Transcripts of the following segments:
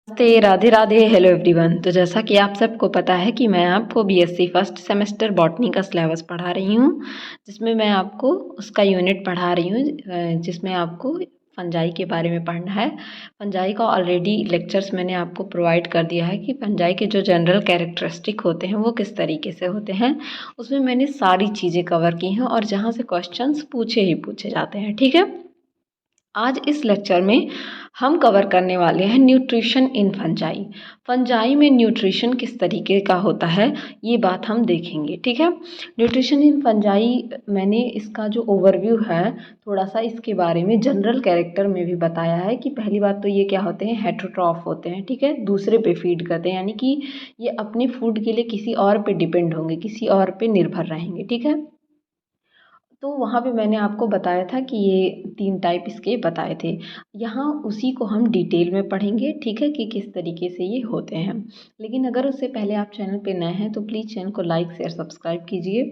नमस्ते, Radhe Radhe, hello everyone. तो जैसा कि आप सबको पता है कि मैं आपको बीएससी फर्स्ट सेमेस्टर बॉटनी का सिलेबस पढ़ा रही हूँ, जिसमें मैं आपको उसका यूनिट पढ़ा रही हूँ, जिसमें आपको फंजाई के बारे में पढ़ना है। फंजाई का ऑलरेडी लेक्चर्स मैंने आपको प्रोवाइड कर दिया है कि फंजाई के जो जनरल कैरेक्टरिस्टिक होते हैं वो किस तरीके से होते हैं। उसमें मैंने सारी चीज़ें कवर की हैं और जहाँ से क्वेश्चंस पूछे ही पूछे जाते हैं। ठीक है, आज इस लेक्चर में हम कवर करने वाले हैं न्यूट्रिशन इन फंजाई। फंजाई में न्यूट्रिशन किस तरीके का होता है ये बात हम देखेंगे। ठीक है, न्यूट्रिशन इन फंजाई मैंने इसका जो ओवरव्यू है थोड़ा सा इसके बारे में जनरल कैरेक्टर में भी बताया है कि पहली बात तो ये क्या होते हैं, हेटरोट्रॉफ होते हैं। ठीक है, दूसरे पे फीड करते हैं, यानी कि ये अपने फूड के लिए किसी और पे डिपेंड होंगे, किसी और पे निर्भर रहेंगे। ठीक है, तो वहाँ पे मैंने आपको बताया था कि ये 3 टाइप इसके बताए थे। यहाँ उसी को हम डिटेल में पढ़ेंगे। ठीक है, कि किस तरीके से ये होते हैं। लेकिन अगर उससे पहले आप चैनल पे नए हैं तो प्लीज़ चैनल को लाइक शेयर सब्सक्राइब कीजिए।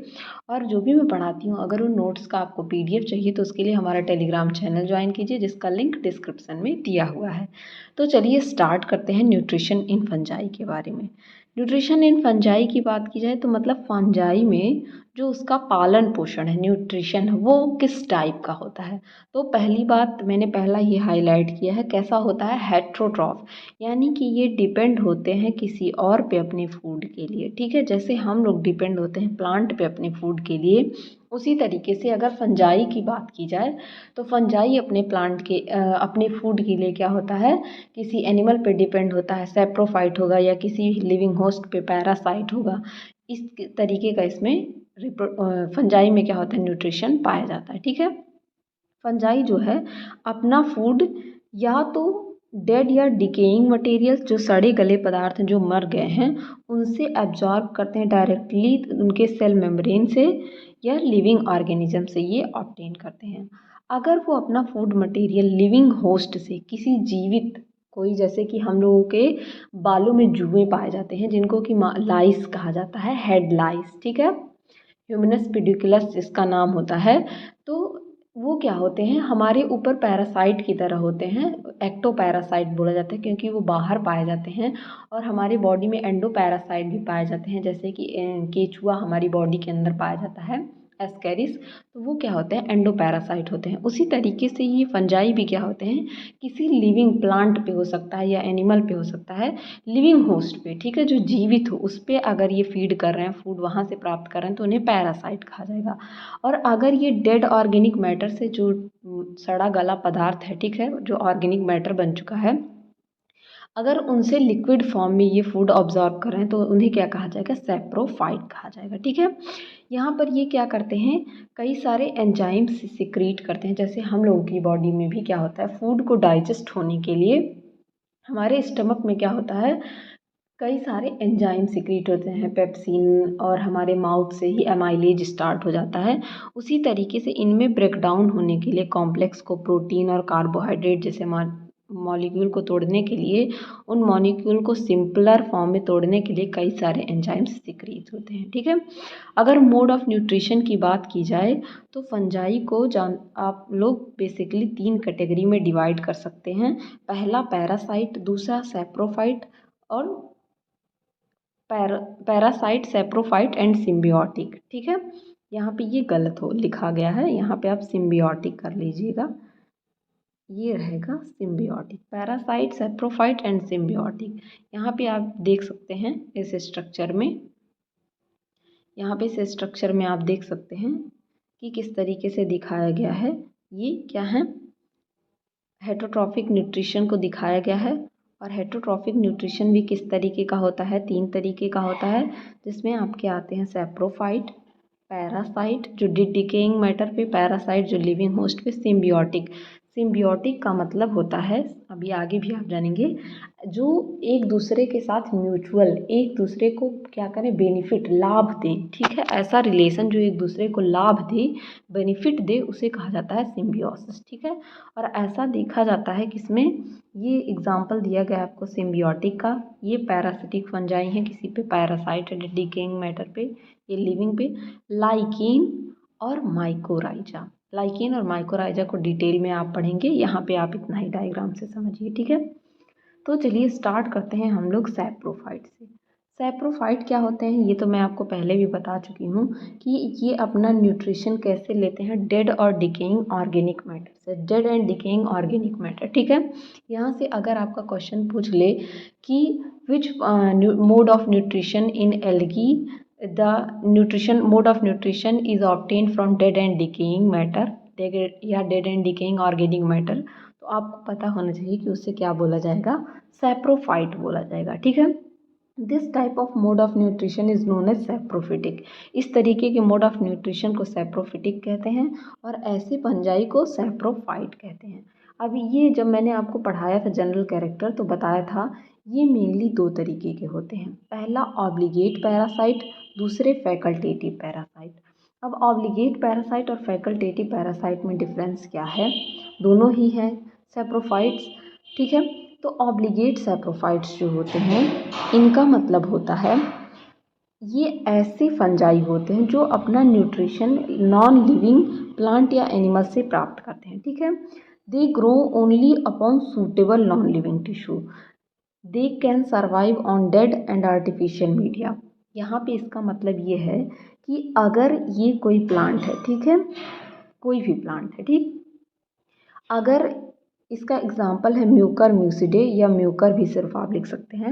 और जो भी मैं पढ़ाती हूँ अगर उन नोट्स का आपको पीडीएफ चाहिए तो उसके लिए हमारा टेलीग्राम चैनल ज्वाइन कीजिए, जिसका लिंक डिस्क्रिप्शन में दिया हुआ है। तो चलिए स्टार्ट करते हैं न्यूट्रिशन इन फंजाई के बारे में। न्यूट्रिशन इन फंजाई की बात की जाए तो मतलब फंजाई में जो उसका पालन पोषण है, न्यूट्रिशन है, वो किस टाइप का होता है। तो पहली बात मैंने पहला ये हाईलाइट किया है, कैसा होता है, हेट्रोट्रॉफ, यानी कि ये डिपेंड होते हैं किसी और पे अपने फूड के लिए। ठीक है, जैसे हम लोग डिपेंड होते हैं प्लांट पे अपने फूड के लिए, उसी तरीके से अगर फंजाई की बात की जाए तो फंजाई अपने प्लांट के अपने फूड के लिए क्या होता है, किसी एनिमल पे डिपेंड होता है, सैप्रोफाइट होगा या किसी लिविंग होस्ट पे पैरासाइट होगा। इस तरीके का इसमें फंजाई में क्या होता है, न्यूट्रिशन पाया जाता है। ठीक है, फंजाई जो है अपना फूड या तो डेड या डिकेइंग मटेरियल्स, जो सड़े गले पदार्थ हैं जो मर गए हैं, उनसे एब्जॉर्ब करते हैं डायरेक्टली उनके सेल मेम्ब्रेन से, या लिविंग ऑर्गेनिज्म से ये ऑब्टेन करते हैं। अगर वो अपना फूड मटेरियल लिविंग होस्ट से, किसी जीवित कोई, जैसे कि हम लोगों के बालों में जुएं पाए जाते हैं जिनको कि लाइस कहा जाता है, हेड लाइस। ठीक है, ह्यूमनस पेडिकुलस जिसका नाम होता है, तो वो क्या होते हैं, हमारे ऊपर पैरासाइट की तरह होते हैं। एक्टो पैरासाइट बोला जाता है क्योंकि वो बाहर पाए जाते हैं, और हमारे बॉडी में एंडो पैरासाइट भी पाए जाते हैं, जैसे कि केचुआ हमारी बॉडी के अंदर पाया जाता है, एस्केरिस। तो वो क्या होते हैं, एंडो पैरासाइट होते हैं। उसी तरीके से ये फंजाई भी क्या होते हैं, किसी लिविंग प्लांट पे हो सकता है या एनिमल पे हो सकता है, लिविंग होस्ट पे। ठीक है, जो जीवित हो उस पे अगर ये फीड कर रहे हैं, फूड वहाँ से प्राप्त कर रहे हैं, तो उन्हें पैरासाइट कहा जाएगा। और अगर ये डेड ऑर्गेनिक मैटर से, जो सड़ा गला पदार्थ है, ठीक है, जो ऑर्गेनिक मैटर बन चुका है, अगर उनसे लिक्विड फॉर्म में ये फूड ऑब्जॉर्व कर रहे हैं तो उन्हें क्या कहा जाएगा, सैप्रोफाइट कहा जाएगा। ठीक है, यहाँ पर ये क्या करते हैं, कई सारे एंजाइम्स सिक्रीट करते हैं। जैसे हम लोगों की बॉडी में भी क्या होता है, फूड को डाइजेस्ट होने के लिए हमारे स्टमक में क्या होता है, कई सारे एंजाइम सिक्रीट होते हैं, पेप्सिन, और हमारे माउथ से ही एमाइलेज स्टार्ट हो जाता है। उसी तरीके से इनमें ब्रेक डाउन होने के लिए कॉम्प्लेक्स को प्रोटीन और कार्बोहाइड्रेट जैसे मॉलिक्यूल को तोड़ने के लिए, उन मॉलिक्यूल को सिंपलर फॉर्म में तोड़ने के लिए कई सारे एंजाइम्स सिक्रीट होते हैं। ठीक है, अगर मोड ऑफ न्यूट्रिशन की बात की जाए तो फंजाई को आप लोग बेसिकली 3 कैटेगरी में डिवाइड कर सकते हैं। पहला पैरासाइट, दूसरा सैप्रोफाइट, और पैरासाइट, सैप्रोफाइट एंड सिम्बियोटिक। ठीक है, यहाँ पे ये गलत हो लिखा गया है, यहाँ पे आप सिम्बियोटिक कर लीजिएगा, ये रहेगा symbiotic. Parasite, saprophyte and symbiotic. यहाँ पे आप देख सकते हैं इस स्ट्रक्चर में, यहाँ पे इस स्ट्रक्चर में आप देख सकते हैं कि किस तरीके से दिखाया गया है। ये क्या है, हेटरोट्रॉफिक न्यूट्रिशन को दिखाया गया है। और हेटरोट्रॉफिक न्यूट्रिशन भी किस तरीके का होता है, 3 तरीके का होता है, जिसमें आपके आते हैं सैप्रोफाइट, पैरासाइट जो डिकेइंग मैटर पे, पैरासाइट जो लिविंग होस्ट पे, सिम्बियोटिक। सिम्बियोटिक का मतलब होता है, अभी आगे भी आप जानेंगे, जो एक दूसरे के साथ म्यूचुअल, एक दूसरे को क्या करें, बेनिफिट, लाभ दें। ठीक है, ऐसा रिलेशन जो एक दूसरे को लाभ दे, बेनिफिट दे, उसे कहा जाता है सिम्बियोसिस। ठीक है, और ऐसा देखा जाता है किसमें, ये एग्जाम्पल दिया गया आपको सिम्बियोटिक का, ये पैरासिटिक फंजाई हैं, किसी पे पैरासाइट है डिकेइंग मैटर पे, ये लिविंग पे, लाइकेन और माइकोराइजा। लाइकेन और माइकोराइजा को डिटेल में आप पढ़ेंगे, यहाँ पे आप इतना ही डायग्राम से समझिए। ठीक है, तो चलिए स्टार्ट करते हैं हम लोग सैप्रोफाइट से। सैप्रोफाइट क्या होते हैं ये तो मैं आपको पहले भी बता चुकी हूँ कि ये अपना न्यूट्रिशन कैसे लेते हैं, डेड और डिकेइंग ऑर्गेनिक मैटर से। Dead and decaying organic matter, ठीक है। यहाँ से अगर आपका क्वेश्चन पूछ ले कि which mode of nutrition in algae the nutrition mode of nutrition is obtain from dead and decaying matter या dead and decaying organic matter, तो आपको पता होना चाहिए कि उससे क्या बोला जाएगा, सैप्रोफाइट बोला जाएगा, ठीक है। This type of mode of nutrition is known as saprophytic. इस तरीके के मोड ऑफ न्यूट्रिशन को सैप्रोफिटिक कहते हैं और ऐसे फंजाई को सैप्रोफाइट कहते हैं। अब ये जब मैंने आपको पढ़ाया था जनरल कैरेक्टर तो बताया था ये मेनली दो तरीके के होते हैं। पहला ऑब्लिगेट पैरासाइट, दूसरे फैकल्टेटिव पैरासाइट। अब ऑब्लिगेट पैरासाइट और फैकल्टेटिव पैरासाइट में डिफरेंस क्या है, दोनों ही हैं सैप्रोफाइट्स, ठीक है। तो ऑब्लिगेट सैप्रोफाइट्स जो होते हैं इनका मतलब होता है ये ऐसे फंजाई होते हैं जो अपना न्यूट्रिशन नॉन लिविंग प्लांट या एनिमल से प्राप्त करते हैं, ठीक है। They grow only upon suitable non living tissue, they can survive on dead and artificial media. यहाँ पे इसका मतलब ये है कि अगर ये कोई प्लांट है, ठीक है, कोई भी प्लांट है, ठीक, अगर इसका एग्जाम्पल है म्यूकर म्यूसिडे या म्यूकर भी सिर्फ आप लिख सकते हैं।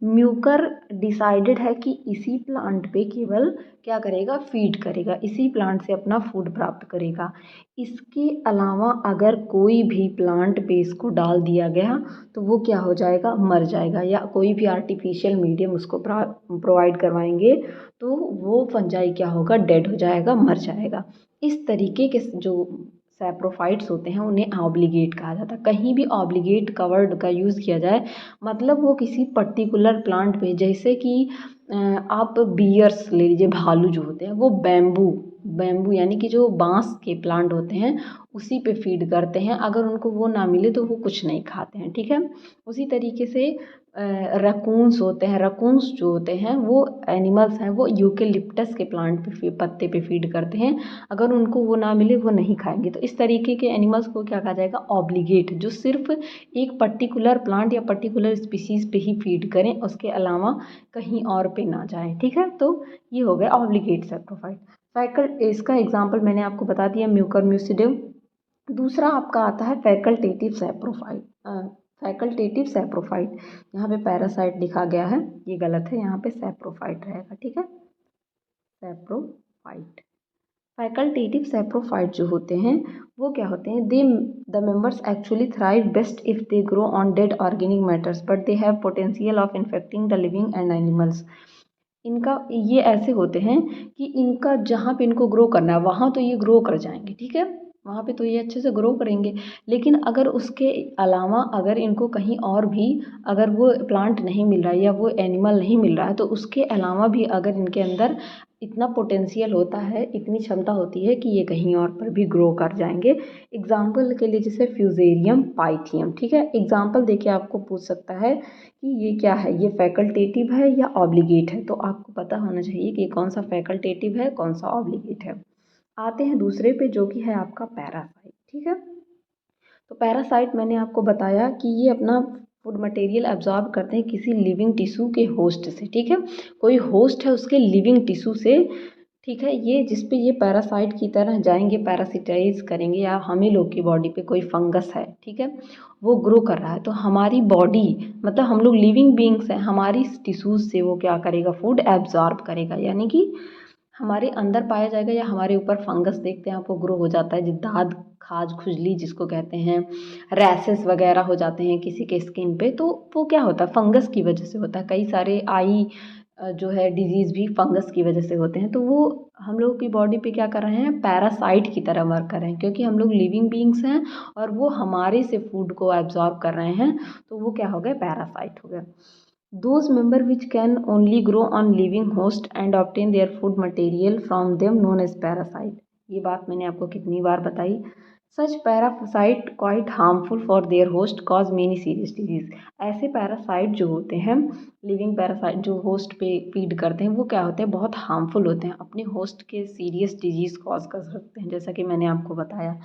म्यूकर डिसाइडेड है कि इसी प्लांट पे केवल क्या करेगा, फीड करेगा, इसी प्लांट से अपना फूड प्राप्त करेगा। इसके अलावा अगर कोई भी प्लांट पे इसको डाल दिया गया तो वो क्या हो जाएगा, मर जाएगा, या कोई भी आर्टिफिशियल मीडियम उसको प्रोवाइड करवाएंगे तो वो फंजाई क्या होगा, डेड हो जाएगा, मर जाएगा। इस तरीके के जो सैप्रोफाइट्स होते हैं उन्हें ऑब्लिगेट कहा जाता है। कहीं भी ऑब्लिगेट कवर्ड का यूज़ किया जाए मतलब वो किसी पर्टिकुलर प्लांट पे, जैसे कि आप बियर्स ले लीजिए, भालू जो होते हैं वो बैम्बू बैम्बू यानी कि जो बांस के प्लांट होते हैं उसी पे फीड करते हैं, अगर उनको वो ना मिले तो वो कुछ नहीं खाते हैं, ठीक है। उसी तरीके से रकून्स होते हैं, रकून्स जो होते हैं वो एनिमल्स हैं, वो यूकेलिप्टस के प्लांट पे पत्ते पे फीड करते हैं, अगर उनको वो ना मिले वो नहीं खाएंगे। तो इस तरीके के एनिमल्स को क्या कहा जाएगा, ऑब्लिगेट, जो सिर्फ एक पर्टिकुलर प्लांट या पर्टिकुलर स्पीसीज पे ही फीड करें, उसके अलावा कहीं और पे ना जाएं, ठीक है। तो ये हो गया ऑब्लिगेट सैप्रोफाइट। इसका एग्जाम्पल मैंने आपको बता दिया, म्यूकर म्यूसिडियम। दूसरा आपका आता है फैकल्टेटिव सैप्रोफाइट। फैकल्टेटिव सैप्रोफाइट, यहाँ पे पैरासाइट लिखा गया है, ये गलत है, यहाँ पे सैप्रोफाइट रहेगा, ठीक है, सैप्रोफाइट। फैकल्टेटिव सैप्रोफाइट जो होते हैं वो क्या होते हैं, they the members actually thrive best if they grow on dead organic matters but they have potential of infecting the living and animals. इनका ये ऐसे होते हैं कि इनका जहाँ पे इनको ग्रो करना है वहाँ तो ये ग्रो कर जाएंगे, ठीक है, वहाँ पे तो ये अच्छे से ग्रो करेंगे, लेकिन अगर उसके अलावा अगर इनको कहीं और भी अगर वो प्लांट नहीं मिल रहा है या वो एनिमल नहीं मिल रहा है तो उसके अलावा भी अगर इनके अंदर इतना पोटेंशियल होता है, इतनी क्षमता होती है कि ये कहीं और पर भी ग्रो कर जाएंगे। एग्जाम्पल के लिए जैसे फ्यूजेरियम पाइथियम, ठीक है, एग्जाम्पल देके आपको पूछ सकता है कि ये क्या है, ये फैकल्टेटिव है या ऑब्लिगेट है, तो आपको पता होना चाहिए कि कौन सा फैकल्टेटिव है कौन सा ऑब्लिगेट है। आते हैं दूसरे पे जो कि है आपका पैरासाइट, ठीक है। तो पैरासाइट मैंने आपको बताया कि ये अपना फूड मटेरियल एब्जॉर्ब करते हैं किसी लिविंग टिश्यू के होस्ट से, ठीक है, कोई होस्ट है उसके लिविंग टिश्यू से, ठीक है। ये जिस पे ये पैरासाइट की तरह जाएंगे, पैरासिटाइज करेंगे, या हम ही लोग की बॉडी पे कोई फंगस है, ठीक है, वो ग्रो कर रहा है तो हमारी बॉडी मतलब हम लोग लिविंग बींग्स हैं, हमारी टिश्यूज से वो क्या करेगा, फूड एब्जॉर्ब करेगा, यानी कि हमारे अंदर पाया जाएगा या हमारे ऊपर फंगस देखते हैं आपको ग्रो हो जाता है, दाद खाज खुजली जिसको कहते हैं, रैसेस वगैरह हो जाते हैं किसी के स्किन पे, तो वो क्या होता है, फंगस की वजह से होता है। कई सारे आई जो है डिजीज़ भी फंगस की वजह से होते हैं, तो वो हम लोग की बॉडी पे क्या कर रहे हैं, पैरासाइट की तरह वर्क कर रहे हैं, क्योंकि हम लोग लिविंग बींग्स हैं और वो हमारे से फूड को एब्जॉर्ब कर रहे हैं, तो वो क्या हो गया, पैरासाइट हो गया। Those member which can only grow on living host and obtain their food material from them known as parasite। ये बात मैंने आपको कितनी बार बताई, such parasite quite harmful for their host cause many serious disease. ऐसे पैरासाइट जो होते हैं, लिविंग पैरासाइट जो होस्ट पे फीड करते हैं, वो क्या होते हैं, बहुत हार्मफुल होते हैं, अपने होस्ट के सीरियस डिजीज कॉज कर सकते हैं। जैसा कि मैंने आपको बताया,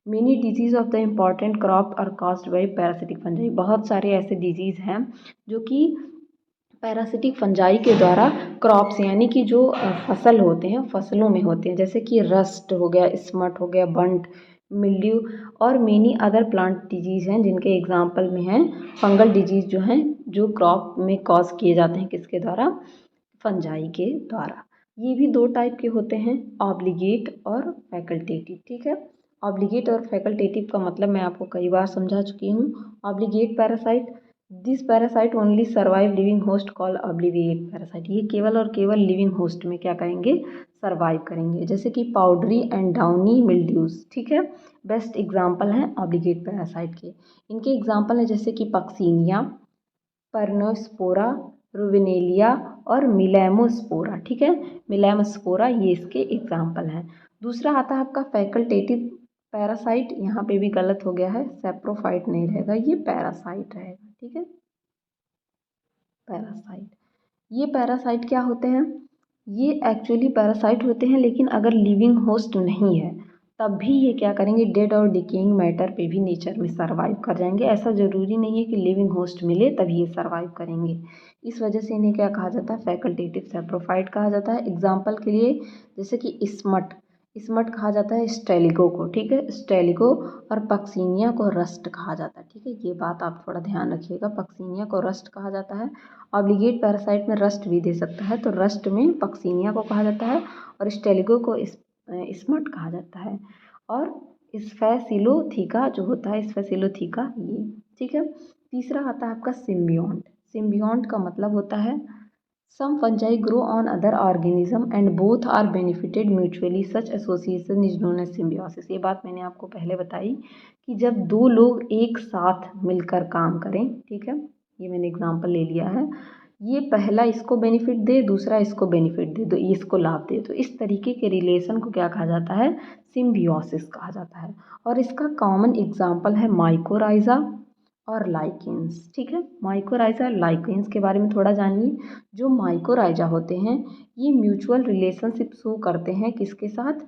many disease of the important crop are caused by parasitic fungi. बहुत सारे ऐसे डिजीज हैं जो कि पैरासिटिक फंजाई के द्वारा क्रॉप्स यानी कि जो फसल होते हैं, फसलों में होते हैं। जैसे कि रस्ट हो गया, स्मट हो गया, बंट, मिल्ड्यू और मेनी अदर प्लांट डिजीज़ हैं, जिनके एग्जांपल में हैं फंगल डिजीज़ जो हैं, जो क्रॉप में कॉज किए जाते हैं, किसके द्वारा, फंजाई के द्वारा। ये भी दो टाइप के होते हैं, ऑब्लिगेट और फैकल्टेटिव। ठीक है, ऑब्लिगेट और फैकल्टेटिव का मतलब मैं आपको कई बार समझा चुकी हूँ। Obligate parasite, this parasite only survive living host call obligate parasite. ये केवल और केवल लिविंग होस्ट में क्या करेंगे, सर्वाइव करेंगे। जैसे कि पाउडरी एंड डाउनी मिल्ड्यूज, ठीक है, बेस्ट एग्जाम्पल हैं ऑब्लिगेट पैरासाइट के। इनके एग्जाम्पल हैं जैसे कि पक्सीनिया, परनोस्पोरा, रुविनेलिया और मिलेमोस्पोरा। ठीक है, मिलेमोस्पोरा ये इसके एग्जाम्पल हैं। दूसरा आता है आपका फैकल्टेटिव पैरासाइट। यहाँ पे भी गलत हो गया है, सेप्रोफाइट नहीं रहेगा, ये पैरासाइट रहेगा। ठीक है, पैरासाइट, ये पैरासाइट क्या होते हैं, ये एक्चुअली पैरासाइट होते हैं, लेकिन अगर लिविंग होस्ट नहीं है तब भी ये क्या करेंगे, डेड और डिकेइंग मैटर पे भी नेचर में सर्वाइव कर जाएंगे। ऐसा ज़रूरी नहीं है कि लिविंग होस्ट मिले तभी ये सर्वाइव करेंगे। इस वजह से इन्हें क्या कहा जाता है, फैकल्टेटिव सेप्रोफाइट कहा जाता है। एग्जाम्पल के लिए जैसे कि स्मट, स्मट कहा जाता है स्टेलिगो को। ठीक है, स्टेलिगो और पक्सीनिया को रस्ट कहा जाता है। ठीक है, ये बात आप थोड़ा ध्यान रखिएगा, पक्सीनिया को रस्ट कहा जाता है। ऑब्लिगेट पैरासाइट में रस्ट भी दे सकता है, तो रस्ट में पक्सीनिया को कहा जाता है और स्टेलिगो को स्मट कहा जाता है। और स्फैसिलोथीका जो होता है, स्फैसिलोथीका ये। ठीक है, तीसरा आता है आपका सिम्बियोंट। सिम्बियोंट का मतलब होता है some fungi grow on other organism and both are benefited mutually, such association is known as symbiosis. ये बात मैंने आपको पहले बताई कि जब दो लोग एक साथ मिलकर काम करें, ठीक है, ये मैंने एग्जांपल ले लिया है, ये पहला इसको बेनिफिट दे, दूसरा इसको बेनिफिट दे, तो इसको लाभ दे, तो इस तरीके के रिलेशन को क्या कहा जाता है, सिम्बियोसिस कहा जाता है। और इसका कॉमन एग्जाम्पल है माइकोराइजा और लाइकेंस। ठीक है, माइकोराइजा और लाइकेंस के बारे में थोड़ा जानिए। जो माइकोराइजा होते हैं ये म्यूचुअल रिलेशनशिप शो करते हैं किसके साथ,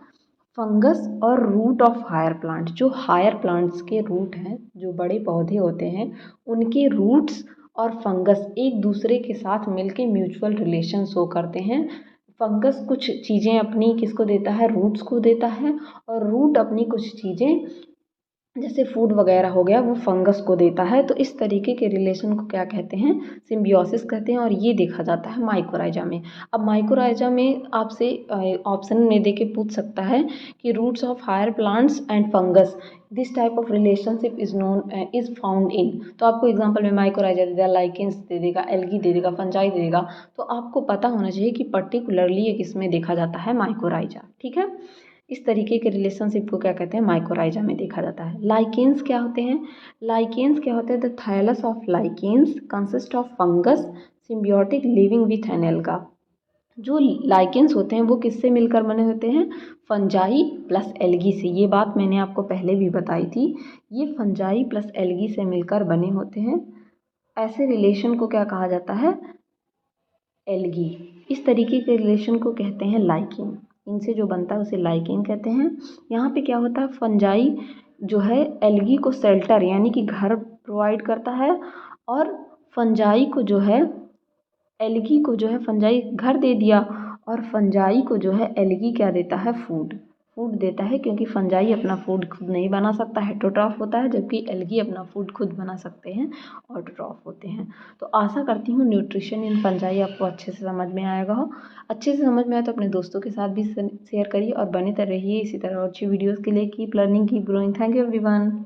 फंगस और रूट ऑफ हायर प्लांट। जो हायर प्लांट्स के रूट हैं, जो बड़े पौधे होते हैं, उनके रूट्स और फंगस एक दूसरे के साथ मिलके म्यूचुअल रिलेशन शो करते हैं। फंगस कुछ चीज़ें अपनी किसको देता है, रूट्स को देता है, और रूट अपनी कुछ चीज़ें जैसे फूड वगैरह हो गया वो फंगस को देता है। तो इस तरीके के रिलेशन को क्या कहते हैं, सिम्बियोसिस कहते हैं, और ये देखा जाता है माइकोराइजा में। अब माइकोराइजा में आपसे ऑप्शन में दे के पूछ सकता है कि roots of higher plants and fungus, this type of relationship is known is found in. तो आपको एग्जांपल में माइकोराइजा दे देगा, लाइकेंस दे देगा, एल्गी दे देगा, फंजाई दे देगा, तो आपको पता होना चाहिए कि पर्टिकुलरली ये किस में देखा जाता है, माइकोराइजा। ठीक है, इस तरीके के रिलेशनशिप को क्या कहते हैं, माइकोराइजा में देखा जाता है। लाइकेंस क्या होते हैं, लाइकेंस क्या होते हैं, the thallus of lichens consist of fungus symbiotic living with an alga. जो लाइकेंस होते हैं वो किससे मिलकर बने होते हैं, फंजाई प्लस एल्गी से। ये बात मैंने आपको पहले भी बताई थी, ये फंजाई प्लस एल्गी से मिलकर बने होते हैं। ऐसे रिलेशन को क्या कहा जाता है, एल्गी। इस तरीके के रिलेशन को कहते हैं लाइकिंग। इनसे जो बनता है उसे लाइकिंग कहते हैं। यहाँ पे क्या होता है, फंजाई जो है एल्गी को शेल्टर यानी कि घर प्रोवाइड करता है, और फंजाई को जो है, एल्गी को जो है फंजाई घर दे दिया, और फंजाई को जो है एल्गी क्या देता है, फूड, फूड देता है, क्योंकि फंजाई अपना फूड खुद नहीं बना सकता, हेटरोट्रॉफ होता है, जबकि एल्गी अपना फूड खुद बना सकते हैं, ऑटोट्रॉफ होते हैं। तो आशा करती हूँ न्यूट्रिशन इन फंजाई आपको अच्छे से समझ में आएगा हो। अच्छे से समझ में आए तो अपने दोस्तों के साथ भी शेयर करिए, और बने रहिए इसी तरह अच्छी वीडियोज़ के लिए। Keep learning, keep growing. Thank you everyone.